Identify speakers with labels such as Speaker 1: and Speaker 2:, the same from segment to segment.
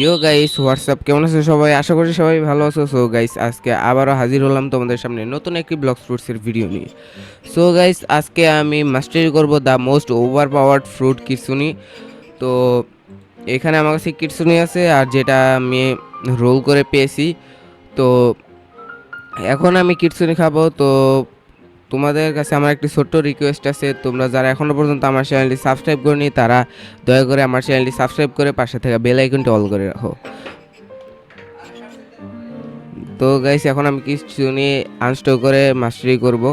Speaker 1: ইয়ো guys WhatsApp, কেমন আছো সবাই? আশা করি সবাই ভালো আছো। সো গাইস, আজকে আবারও হাজির হলাম তোমাদের সামনে নতুন একটি ব্লগ স্পোর্টসের ভিডিও নিয়ে। সো গাইস, আজকে আমি মাস্টারি করব the most over powered fruit Kitsune. তো এখানে আমার কাছে কিটসুনি আছে, আর যেটা আমি রোল করে পেয়েছি। তো এখন আমি কিটসুনি খাবো। তো তোমাদের কাছে আমার একটি ছোট্ট রিকোয়েস্ট আছে, তোমরা যারা এখনও পর্যন্ত আমার চ্যানেলটি সাবস্ক্রাইব করনি তারা দয়া করে আমার চ্যানেলটি সাবস্ক্রাইব করে পাশে থাকা বেল আইকনটি অল করে রাখো। তো গাইস, এখন আমি কিটসুনি আনস্টল করে মাস্টারি করব।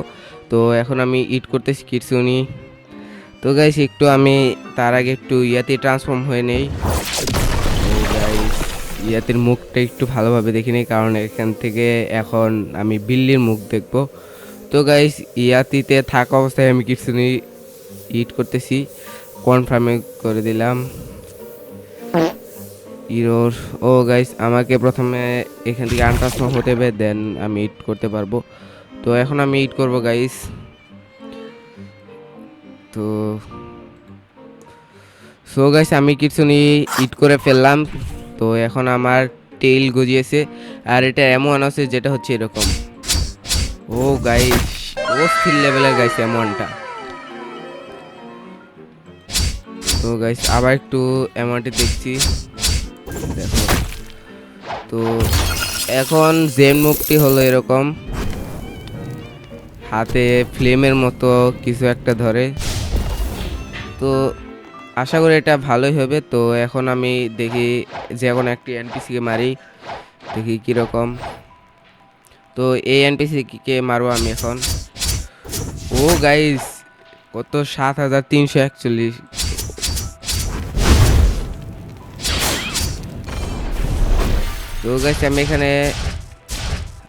Speaker 1: তো এখন আমি ইট করতেছি কিটসুনি। তো গাইস, একটু আমি তার আগে একটু ইয়াতে ট্রান্সফর্ম হয়ে নেই। তো গাইস, ইয়াতের মুখটা একটু ভালোভাবে দেখি নেই, কারণ এখান থেকে এখন আমি বিল্লির মুখ দেখব। তো গাইস, ইয়াতিতে থাকা অবস্থায় আমি কিটসুনি ইট করতেছি, কনফার্মে করে দিলাম ইরোর। ও গাইস, আমাকে প্রথমে এখান থেকে আনট্রান্সফর্ম হতে হবে, দেন আমি ইট করতে পারবো। তো এখন আমি ইট করব গাইস। তো সো গাইস, আমি কিটসুনি ইট করে ফেললাম। তো এখন আমার টেইল গজিয়েছে, আর এটা এমন আছে যেটা হচ্ছে এরকম। ও গাইস, অস্থির লেভেলের গাইস এমনটা। তো গাইস, আবার একটু এমনটি দেখছি, দেখো। তো এখন জেন মুভটি হলো এরকম, হাতে ফ্লেমের মতো কিছু একটা ধরে। তো আশা করি এটা ভালোই হবে। তো এখন আমি দেখি যে এখন একটি এনপিসিকে মারি, দেখি কীরকম। তো এই এনপিসিকে মারবো আমি এখন। ও গাইস, কত 7341। তো গাইস, আমি এখানে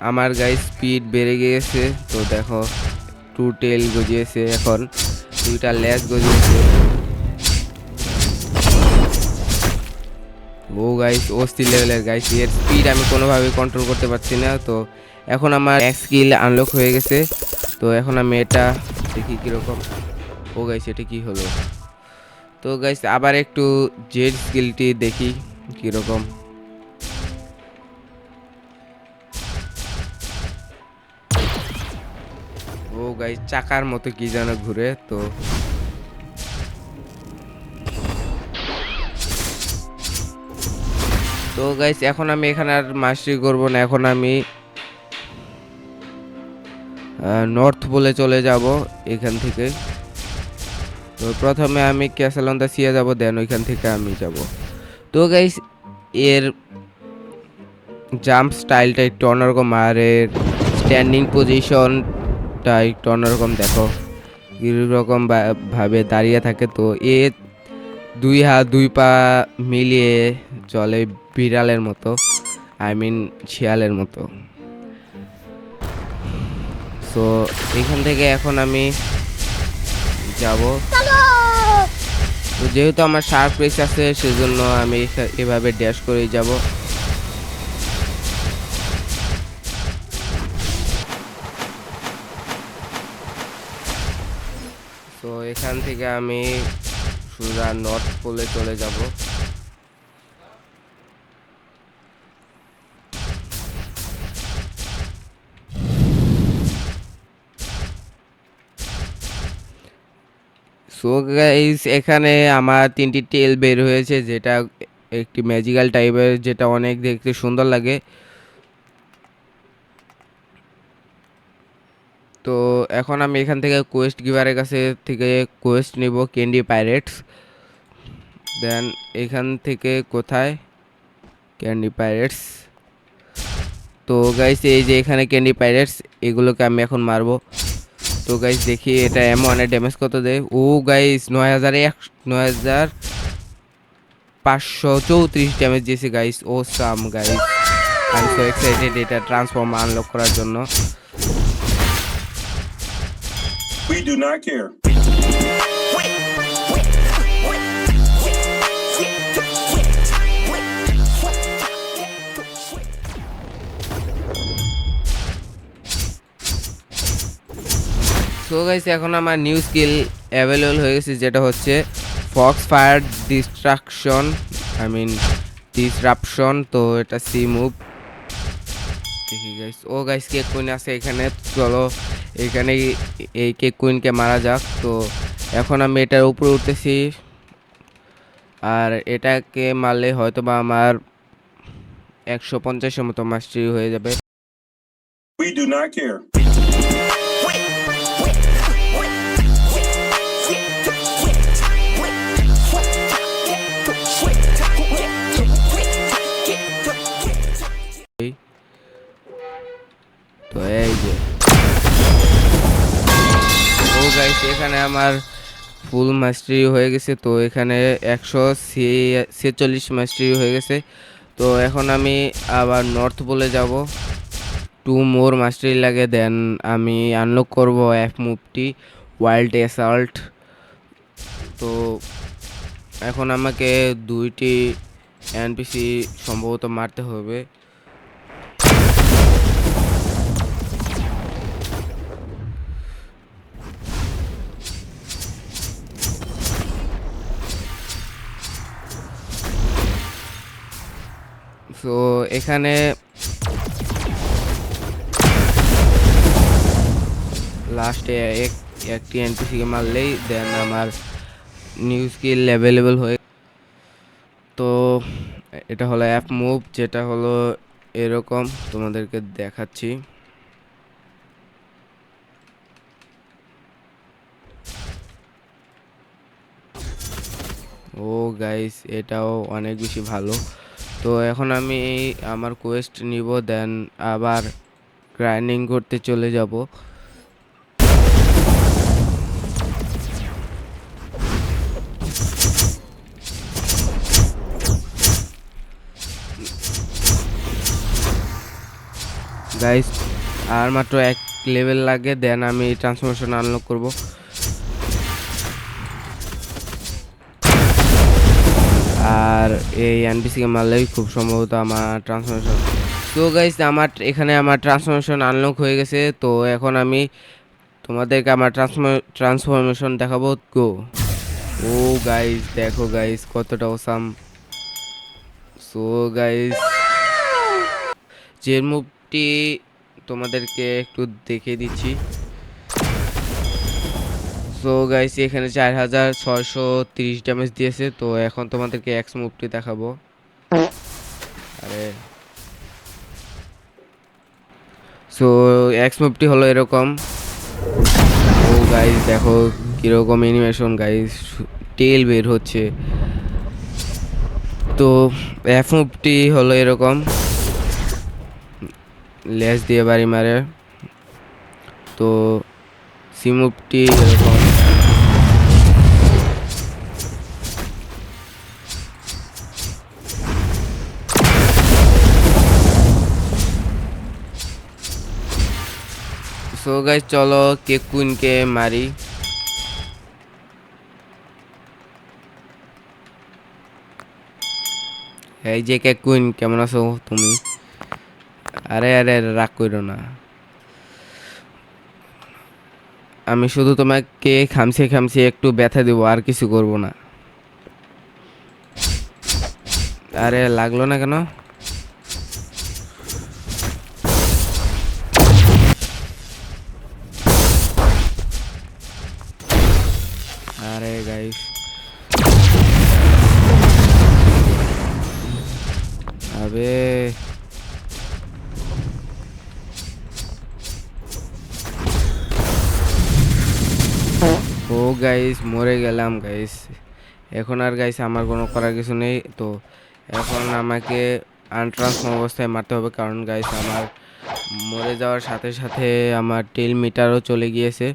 Speaker 1: আমার গাইস স্পিড বেড়ে গিয়েছে। তো দেখো, টু টেল গজিয়েছে, এখন দুইটা লেজ গজিয়েছে। ও গাইস, অস্থির লেভেলের গাইস, এর স্পিড আমি কোনোভাবেই কন্ট্রোল করতে পারছি না। তো এখন আমার এক স্কিল আনলক হয়ে গেছে। তো এখন আমি এটা দেখি কীরকম। ও গাইস, এটা কি হলো? তো গাইস, আবার একটু জেড স্কিলটি দেখি কীরকম। ও গাইস, চাকার মতো কি যেন ঘুরে। তো গাইস, এখন আমি এখানে আর মাস্টারি করব না, এখন আমি নর্থ বলে চলে যাব এখান থেকে। তো প্রথমে আমি ক্যাসেল অন দ্য সিয়া যাব, দেন ওইখান থেকে আমি যাব। তো গাইস, এর জাম্প স্টাইলটা একটু অন্যরকম, আর এর স্ট্যান্ডিং পজিশনটা একটু অন্যরকম। দেখো কীরকম ভাবে দাঁড়িয়ে থাকে। তো এ দুই হাত দুই পা মিলিয়ে চলে বিড়ালের মতো, আই মিন শিয়ালের মতো। সো এখান থেকে এখন আমি যাব। তো যেহেতু আমার শার্প রেস আছে, সেজন্য আমি এভাবে ড্যাশ করেই যাব। তো এখান থেকে আমি সোজা নর্থ পোলে চলে যাব। সো গাইস, এখানে আমার তিনটি টেল বের হয়েছে, যেটা একটি ম্যাজিক্যাল টাইপের, যেটা অনেক দেখতে সুন্দর লাগে। তো এখন আমি এখান থেকে কোয়েস্ট গিভারের কাছে থেকে কোয়েস্ট নিব, ক্যান্ডি পাইরেটস। দেন এখান থেকে কোথায় ক্যান্ডি পাইরেটস। তো গাইস, এই যে এখানে ক্যান্ডি পাইরেটস, এগুলোকে আমি এখন মারবো। তো গাইস, দেখি এটা অনেক ড্যামেজ কত দেয়। ও গাইস, 9534 ড্যামেজ দিয়েছে guys. Awesome guys, I am so excited এটা ট্রান্সফর্ম আনলক করার জন্য।
Speaker 2: We do not care.
Speaker 1: So guys, এখন আমার নিউ স্কিল অ্যাভেলেবল হয়ে গেছে, যেটা হচ্ছে fox fire destruction, I mean disruption, তো এটা সি মুভ দেখি গাইস। ও গাইস কেক কুইন আছে এখানে, চলো এখানে এই কেক কুইনকে মারা যাক। তো এখন আমি এটার উপরে উঠতেছি, আর এটাকে মারলে হয়তো বা আমার 150-এর মতো মাস্টারি হয়ে যাবে।
Speaker 2: We do not care.
Speaker 1: তো এই যে ও গাইস এখানে আমার ফুল মাস্টারি হয়ে গেছে। তো এখানে 146 মাস্টারি হয়ে গেছে। তো এখন আমি আবার নর্থ বলে যাব, 2 মোর মাস্টারি লাগে, দেন আমি আনলক করব এফ মুভটি ওয়াইল্ড অ্যাসাল্ট। তো এখন আমাকে 2টি এনপিসি সম্ভবত মারতে হবে। তো এখানে লাস্টে একটি এনপিসিকে মারলেই দেন আমার নিউ স্কিল অ্যাভেলেবল হয়ে। তো এটা হলো অ্যাপ মুভ, যেটা হলো এরকম তোমাদেরকে দেখাচ্ছি। ও গাইস এটাও অনেক বেশি ভালো। তো এখন আমি আমার কোয়েস্ট নিব, দেন আবার গ্রাইন্ডিং করতে চলে যাব। গাইস আর মাত্র 1 লেভেল লাগে, দেন আমি ট্রান্সফরমেশন আনলক করব। আর এই এনপিসিকে মারলেই খুব সম্ভবত আমার ট্রান্সফরমেশন। তো গাইস আমার এখানে আমার ট্রান্সফরমেশন আনলক হয়ে গেছে। তো এখন আমি তোমাদেরকে আমার ট্রান্সফরমেশন দেখাবো। গো ও গাইস দেখো গাইস কতটা অসাম। সো গাইস যে মুভটি তোমাদেরকে একটু দেখিয়ে দিচ্ছি। সো গাইস এখানে 4630 ড্যামেজ দিয়েছে। তো এখন তোমাদেরকে এক্স মুভটি দেখাবো। আরে সো এক্স মুভটি হলো এরকম। ও গাইস দেখো কিরকম অ্যানিমেশন গাইস, টেল বের হচ্ছে। তো এফ মুভটি হলো এরকম, লেজ দিয়ে বাড়ি মারে। তো সি মুভটি এরকম। সো গাইস চলো কেক কুইনকে মারি। এই যে কেক কুইন, কেমন আছো তুমি? আরে আরে রাগ করো না, আমি শুধু তোমাকে খামছে খামছে একটু ব্যথা দেবো, আর কিছু করব না। আরে লাগলো না কেন? আরে গাইস আবে ও গাইস মরে গেলাম গাইস। এখন আর গাইস আমার কোনো করার কিছু নেই। তো এখন আমাকে আনট্রান্সফর্ম অবস্থায় মারতে হবে, কারণ গাইস আমার মরে যাওয়ার সাথে সাথে আমার টেল মিটারও চলে গিয়েছে।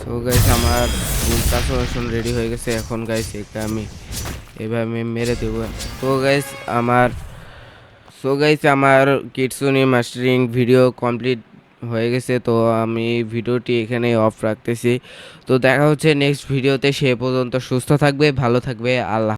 Speaker 1: সো গাইস আমার ট্রান্সফরমেশন রেডি হয়ে গেছে। এখন গাইস একে আমি এভাবে মেরে দেবো। তো গাইস আমার কিটসুনি মাস্টারিং ভিডিও কমপ্লিট হয়ে গেছে। তো আমি ভিডিওটি এখানে অফ রাখতেছি। তো দেখা হচ্ছে নেক্সট ভিডিওতে, সে পর্যন্ত সুস্থ থাকবে, ভালো থাকবে, আল্লাহ।